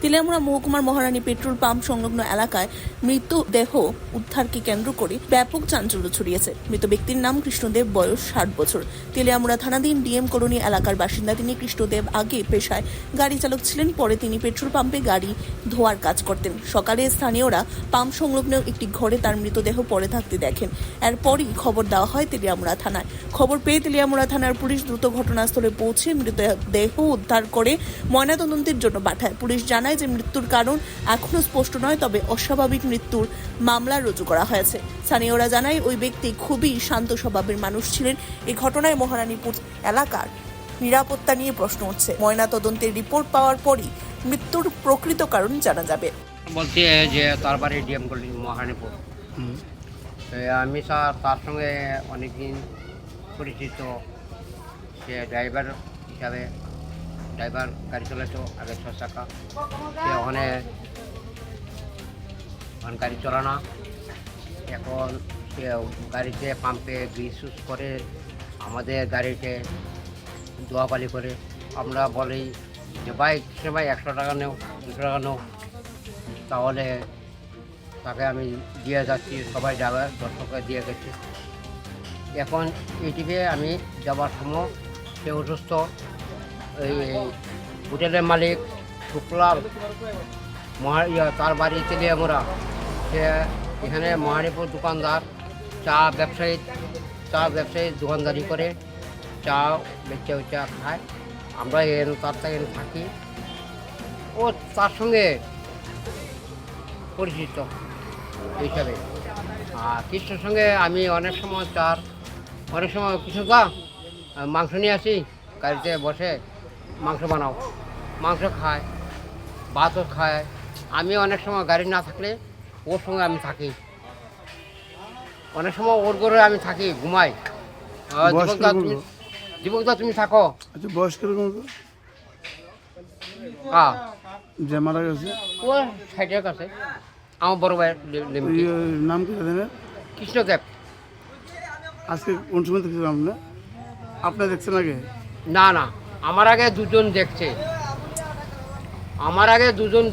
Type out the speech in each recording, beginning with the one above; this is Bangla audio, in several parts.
তেলিয়ামুড়া মহকুমার মহারানী পেট্রোল পাম্প সংলগ্ন এলাকায় মৃতদেহ উদ্ধারকে কেন্দ্র করে ব্যাপক চাঞ্চল্য ছড়িয়েছে। মৃত ব্যক্তির নাম কৃষ্ণদেব, বয়স 60 বছর। তেলিয়ামুড়া থানাধীন ডিএম কলোনি এলাকার বাসিন্দা তিনি। কৃষ্ণদেব আগে পেশায় গাড়ি চালক ছিলেন, পরে তিনি পেট্রোল পাম্পে গাড়ি ধোয়ার কাজ করতেন। সকালে স্থানীয়রা পাম্প সংলগ্ন একটি ঘরে তার মৃতদেহ পড়ে থাকতে দেখেন। এরপরই খবর দেওয়া হয় তেলিয়ামুড়া থানায়। খবর পেয়ে তেলিয়ামুড়া থানার পুলিশ দ্রুত ঘটনাস্থলে পৌঁছে মৃতদেহ উদ্ধার করে ময়নাতদন্তের জন্য পাঠায়। পুলিশ জানায় যে মৃত্যুর কারণ এখনো স্পষ্ট নয়, তবে অস্বাভাবিক মৃত্যুর মামলা রুজু করা হয়েছে। স্থানীয়রা জানায় ওই ব্যক্তি খুবই শান্ত স্বভাবের মানুষ ছিলেন। এই ঘটনায় মহারানীপুর এলাকার নিরাপত্তা নিয়ে প্রশ্ন উঠছে। ময়নাতদন্তের রিপোর্ট পাওয়ার পরই মৃত্যুর প্রকৃত কারণ জানা যাবে। বলতে যে তার বাড়ি ডিএম কলোনি মহারানীপুর। আমি তার সঙ্গে অনেকদিন পরিচিত। সে ড্রাইভার হিসাবে গাড়ি চালাতো আগে 6 চাকা। সে ওখানে গাড়ি চলানা, এখন সে গাড়িতে পাম্পে গ্রিস ইউজ করে, আমাদের গাড়িতে দোয়াপালি করে। আমরা বলি যে ভাই সে ভাই 100 টাকা নেও, 200 টাকা নেও, তাহলে তাকে আমি দিয়ে যাচ্ছি। সবাই ড্রাইভার দর্শককে দিয়ে গেছে। এখন এইটিকে আমি যাবার সময় সে অসুস্থ। এই হোটেলের মালিক শুক্লাল তার বাড়ি তেলিয়ামুড়া। সে এখানে মহারানীপুর দোকানদার, চা ব্যবসায়ী দোকানদারি করে, চা বেচা খায়। আমরা তার থেকে থাকি। ও তার সঙ্গে পরিচিত হিসাবে। আর কৃষ্ণর সঙ্গে আমি অনেক সময় কৃষ্ণদা মাংস নিয়ে আসি, গাড়িতে বসে মাংস বানাও, মাংস খায়, ভাতও খায়। আমি অনেক সময় গাড়ি না থাকলে ওর সঙ্গে আমি থাকি। অনেক সময় ওর ঘরে আমি থাকি, ঘুমাই। দীপকদা তুমি থাকো। আচ্ছা, বয়স কিরকম যে মারা গেছে? ও 60-এর কাছে। আমার বড় ভাইয়ের নাম কি জানেন? কৃষ্ণদেব। আজকে কোন সময় দেখছিলাম না? আপনি দেখছেন আগে? না, আমার আগে দুজন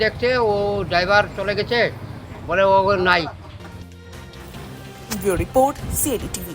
দেখছে। ও ড্রাইভার চলে গেছে বলে ও নাই। Bureau report, CID TV.